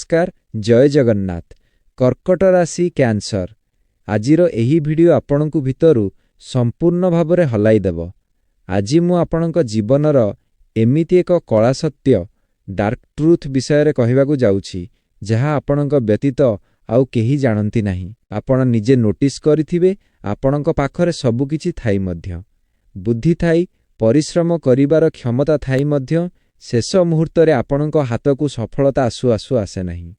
नमस्कार जय जगन्नाथ। कर्कट राशि कैंसर आजिर एही वीडियो आपणकु भितरु संपूर्ण भावरे हलाई देव। आज मु आपणक जीवनर एमिति एक कला सत्य डार्क ट्रुथ विषय कहवाकू जाउछि जहा आपणक व्यतीत आउ केही जानती नाही। आपण निजे नोटिस करिथिबे आपणक पाखरे सबु किछि थाई मध्य बुद्धि थाई परिश्रम करिवार क्षमता थाई मध्य शेष मुहूर्त रे आपणक हाथकू सफलता आसु आसु आसे नहीं।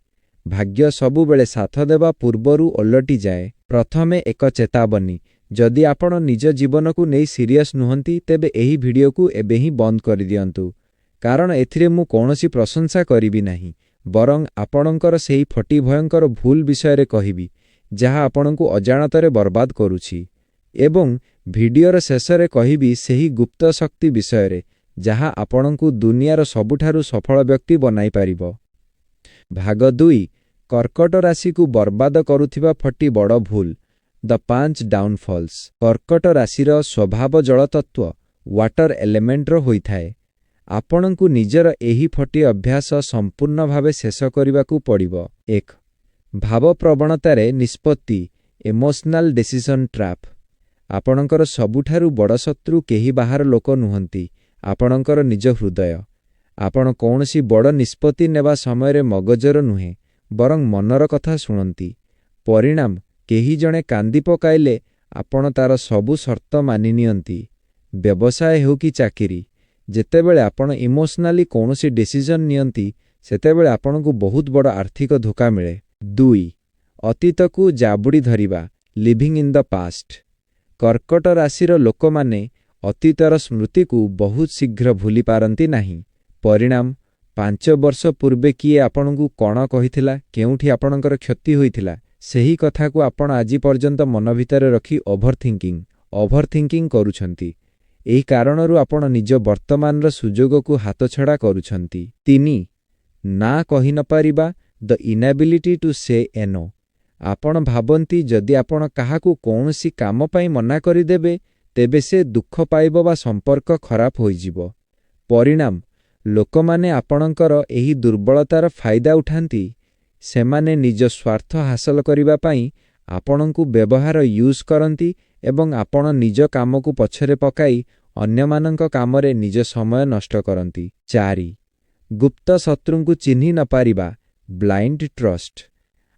भाग्य सबु बेले साथ देवा पूर्वरु ओलटी जाए। प्रथमे एक चेतावनी, जदि आपण निज जीवन को नहीं सीरियस नुहंती तेबे एही वीडियो को एबे ही बंद कर दियंतु, कारण एथिरे मु कोनोसी प्रशंसा करिबि नाही, बरং आपणकर सेही फटी भयंकर भूल विषय रे कहिबि जहा आपणकू अजाणतरे बर्बाद करूछि। एवं वीडियोर शेष रे कहिबि सेही गुप्त शक्ति विषय रे जहा आपणकू दुनियार सबुठारु सफल व्यक्ति बनाई पारिबो। भाग 2 कर्कट राशि को बर्बाद करुथिबा फटी बड़ भूल, द 5 डाउनफॉल्स। कर्कट राशिर स्वभाव जल तत्व वाटर एलिमेंट रो होइथाए। आपणकू निजर एही फटी अभ्यास संपूर्ण भावे शेष करिबाकू पड़िबो। 1 भाव प्रवणतारे निष्पत्ति इमोशनल डिसिजन ट्रैप। आपणकर सबुठारु बड़ शत्रु केही बाहर लोक नुहंती, आपणकर निज हृदय। आपण कौनसी बड़ निष्पत्ति नेबा समय रे मगजर नुहे बरং मनर कथा शुणती। परिणाम केही जणे कांदी पकाइले आपण तार सबु शर्त मानि नियंती। व्यवसाय हो कि चाकरी, जेतेबेले आपण इमोशनली कौनसी डिसिजन नियंती सेतेबेले आपणकू बहुत बड़ आर्थिक धोखा मिले। 2 अतीत को जाबुड़ी धरिबा लिविंग इन द पास्ट। कर्कट राशिर लोक माने अतीतर स्मृति को बहुत शीघ्र भूली पारंती नहीं। परिणाम 5 वर्ष पूर्वे किए आपणकू कौन कहिथिला, केउठी आपणकर क्षति होइथिला, सेही कथा को आपण आजि पर्यंत मन भितर रखी ओभरथिंकिंग करूछंती। एही कारणरू आपण निज वर्तमानर सुजोग को हातछड़ा करूछंती। 3 ना कहि न पारिबा द इनएबिलिटी टू से एनो। आपण भाबंती जदि आपण काहाकू कौनसी काम पई मना करिदेबे तेबे से दुख पाइबो बा संपर्क खराब होइजिबो। परिणाम लोकमाने आपणकर एही दुर्बलतार फायदा उठांती। सेमाने निज स्वार्थ हासिल करिबा पई आपणकू व्यवहार यूज करंती एवं आपण निज काम को पछरे पकाई अन्यमानंक कामरे निज समय नष्ट करंती। 4 गुप्त शत्रुंकू चिन्हि न पारिबा ब्लाइंड ट्रस्ट।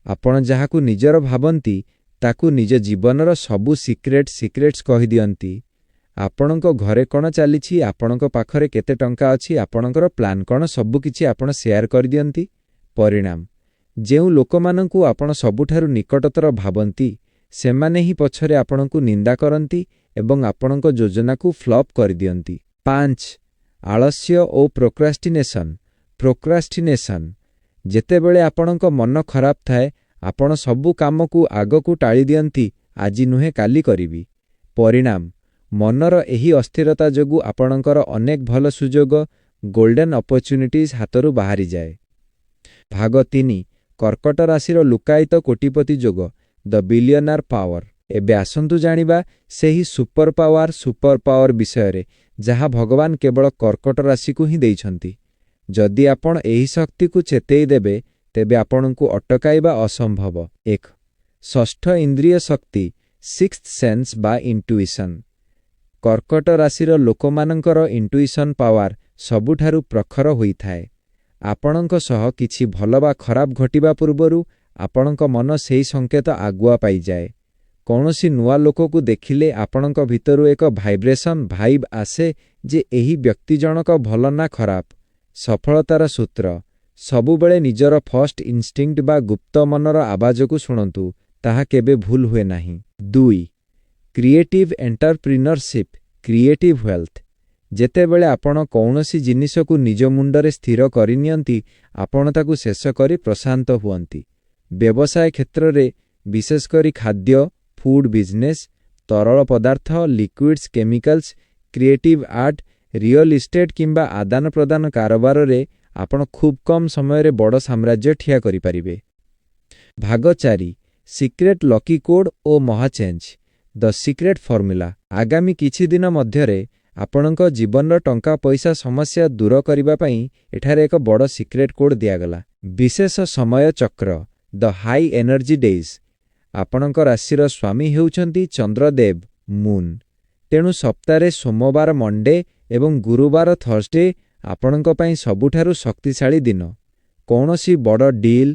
आपण जहाकू निजर भाबंती ताकू निज जीवनर सबु सिक्रेट्स कहि दियंती। आपणक घरे कौन चली, आपणक पाखरे केते टंका अछि, आपणकर प्लान कौन, सबु किछि आपण शेयर कर दियंती। परिणाम जेउ लोकमानंकू आपण सबुठारु निकटतर भाबंती सेमाने ही पछरे आपणकू निंदा करंती एवं आपणक योजना को फ्लॉप कर दियंती। 5 आलस्य ओ प्रोक्रास्टिनेशन। जेतेबेले आपणक मन खराब थाए आपण सबु काम को आग को टाली दियंती, आजि नुहे काली करिबी। परिणाम मनर एही अस्थिरता जोगु आपणकर अनेक भल सुजोग गोल्डन अपॉर्चुनिटीज हाथरू बाहरी जाए। भाग 3 कर्कट राशिर लुकायित कोटिपति जोग द बिलियनर पावर। एबे आसंतु जानिबा सेही सुपर पावर विषय रे जहा भगवान केवल कर्कट राशि को ही देइछंती। जदि आपण एही शक्ति को चेतेई देबे तेबे आपणकू अटकाइबा असंभव। 1 षष्ठ इंद्रिय शक्ति सिक्स्थ सेंस बा इंटुइशन। कर्कट राशिर लोकमानंकर इंटुइशन पावर सबुठारु प्रखर होइथाए। आपणक सह किछि भल बा खराब घटिबा पूर्वरु आपणक मन सेही संकेत आगुआ पाई जाए। कौनसी नुआ लोक को देखिले आपणक भितरु एक वाइब आसे जे एही व्यक्ति जनक भल ना खराब। सफलतार सूत्र सबुबेले निजर फर्स्ट इन्स्टिंक्ट बा गुप्त मनर आवाज को शुणंतु, ताहा केबे भूल हुए नाही। 2 क्रिएटिव एंटरप्रेन्योरशिप क्रिएटिव वेल्थ। जेतेबेले आपण कौनसी जिनिस को निज मुंडरे स्थिर करिनियंती आपण ताकू शेष करी प्रशांत हुअंती। व्यवसाय क्षेत्र रे विशेष करी खाद्य फूड बिजनेस, तरल पदार्थ liquids chemicals, creative art, real estate किंबा आदान प्रदान कारोबार रे आपण खूब कम समय रे बड़ साम्राज्य ठिया करि परिबे। भाग 4 सिक्रेट लकी कोड ओ महाचेंज द सिक्रेट फॉर्मूला। आगामी किछि दिन मध्यरे ଆପଣଙ୍କ ଜୀବନର ଟଙ୍କା ପଇସା ସମସ୍ୟା ଦୂର କରିବା ପାଇଁ ଏଠାରେ ଏକ ବଡ଼ ସିକ୍ରେଟ୍ କୋଡ୍ ଦିଆଗଲା। ବିଶେଷ ସମୟ ଚକ୍ର ଦ ହାଇ ଏନର୍ଜି ଡେଜ୍। ଆପଣଙ୍କ ରାଶିର ସ୍ୱାମୀ ହେଉଛନ୍ତି ଚନ୍ଦ୍ରଦେବ ମୁନ୍। ତେଣୁ ସପ୍ତାହରେ ସୋମବାର ମଣ୍ଡେ ଏବଂ ଗୁରୁବାର ଥର୍ସଡେ ଆପଣଙ୍କ ପାଇଁ ସବୁଠାରୁ ଶକ୍ତିଶାଳୀ ଦିନ। କୌଣସି ବଡ଼ ଡିଲ୍,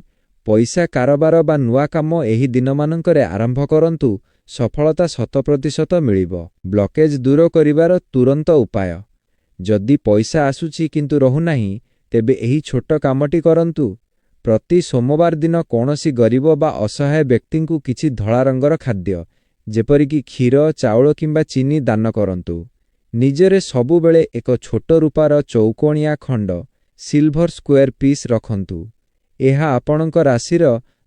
ପଇସା କାରବାର ବା ନୂଆ କାମ ଏହି ଦିନମାନଙ୍କରେ ଆରମ୍ଭ କରନ୍ତୁ, ସଫଳତା 100% ମିଳିବ। ବ୍ଲକେଜ୍ ଦୂର କରିବାର ତୁରନ୍ତ ଉପାୟ। ଯଦି ପଇସା ଆସୁଛି କିନ୍ତୁ ରହୁନାହିଁ, ତେବେ ଏହି ଛୋଟ କାମଟି କରନ୍ତୁ। ପ୍ରତି ସୋମବାର ଦିନ କୌଣସି ଗରିବ ବା ଅସହାୟ ବ୍ୟକ୍ତିଙ୍କୁ କିଛି ଧଳା ରଙ୍ଗର ଖାଦ୍ୟ, ଯେପରିକି କ୍ଷୀର, ଚାଉଳ କିମ୍ବା ଚିନି ଦାନ କରନ୍ତୁ। ନିଜରେ ସବୁବେଳେ ଏକ ଛୋଟ ରୂପାର ଚୌକୋଣିଆ ଖଣ୍ଡ ସିଲଭର ସ୍କୋୟାର ପିସ୍ ରଖନ୍ତୁ। ଏହା ଆପଣଙ୍କ ରାଶିର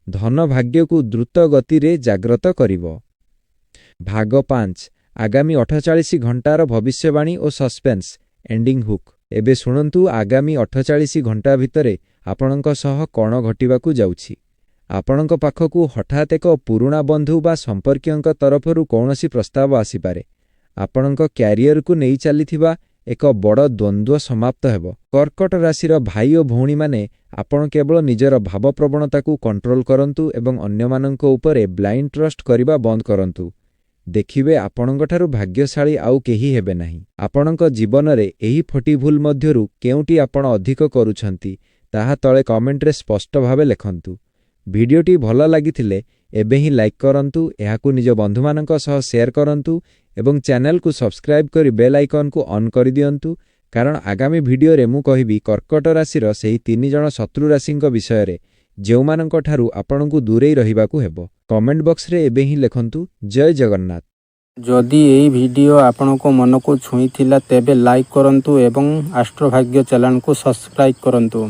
ଧନ ଭାଗ୍ୟକୁ ଦ୍ରୁତ ଗତିରେ ଜାଗ୍ରତ କରିବ। ଭାଗ 5 ଆଗାମୀ 48 ଘଣ୍ଟାର ଭବିଷ୍ୟବାଣୀ ଓ ସସ୍ପେନ୍ସ ଏଣ୍ଡିଂ ହୁକ୍। ଏବେ ଶୁଣନ୍ତୁ, ଆଗାମୀ 48 ଘଣ୍ଟା ଭିତରେ ଆପଣଙ୍କ ସହ କ'ଣ ଘଟିବାକୁ ଯାଉଛି। ଆପଣଙ୍କ ପାଖକୁ ହଠାତ୍ ଏକ ପୁରୁଣା ବନ୍ଧୁ ବା ସମ୍ପର୍କୀୟଙ୍କ ତରଫରୁ କୌଣସି ପ୍ରସ୍ତାବ ଆସିପାରେ। ଆପଣଙ୍କ କ୍ୟାରିୟରକୁ ନେଇ ଚାଲିଥିବା ଏକ ବଡ଼ ଦ୍ୱନ୍ଦ୍ୱ ସମାପ୍ତ ହେବ। କର୍କଟ ରାଶିର ଭାଇ ଓ ଭଉଣୀମାନେ, ଆପଣ କେବଳ ନିଜର ଭାବପ୍ରବଣତାକୁ କଣ୍ଟ୍ରୋଲ କରନ୍ତୁ ଏବଂ ଅନ୍ୟମାନଙ୍କ ଉପରେ ବ୍ଲାଇଣ୍ଡ ଟ୍ରଷ୍ଟ କରିବା ବନ୍ଦ କରନ୍ତୁ। ଦେଖିବେ, ଆପଣଙ୍କଠାରୁ ଭାଗ୍ୟଶାଳୀ ଆଉ କେହି ହେବେ ନାହିଁ। ଆପଣଙ୍କ ଜୀବନରେ ଏହି 40 ଭୁଲ ମଧ୍ୟରୁ କେଉଁଟି ଆପଣ ଅଧିକ କରୁଛନ୍ତି, ତାହା ତଳେ କମେଣ୍ଟରେ ସ୍ପଷ୍ଟ ଭାବେ ଲେଖନ୍ତୁ। ଭିଡିଓଟି ଭଲ ଲାଗିଥିଲେ ଏବେ ହିଁ ଲାଇକ୍ କରନ୍ତୁ, ଏହାକୁ ନିଜ ବନ୍ଧୁମାନଙ୍କ ସହ ସେୟାର କରନ୍ତୁ ଏବଂ ଚ୍ୟାନେଲକୁ ସବସ୍କ୍ରାଇବ୍ କରି ବେଲ୍ ଆଇକନକୁ ଅନ୍ କରିଦିଅନ୍ତୁ, କାରଣ ଆଗାମୀ ଭିଡିଓରେ ମୁଁ କହିବି କର୍କଟ ରାଶିର ସେହି 3 ଜଣ ଶତ୍ରୁ ରାଶିଙ୍କ ବିଷୟରେ, ଯେଉଁମାନଙ୍କଠାରୁ ଆପଣଙ୍କୁ ଦୂରେଇ ରହିବାକୁ ହେବ। କମେଣ୍ଟ ବକ୍ସରେ ଏବେ ହିଁ ଲେଖନ୍ତୁ। ଜୟ ଜଗନ୍ନାଥ। ଯଦି ଏହି ଭିଡିଓ ଆପଣଙ୍କ ମନକୁ ଛୁଇଁଥିଲା ତେବେ ଲାଇକ୍ କରନ୍ତୁ ଏବଂ ଆଷ୍ଟ୍ରୋଭାଗ୍ୟ ଚ୍ୟାନେଲକୁ ସବସ୍କ୍ରାଇବ୍ କରନ୍ତୁ।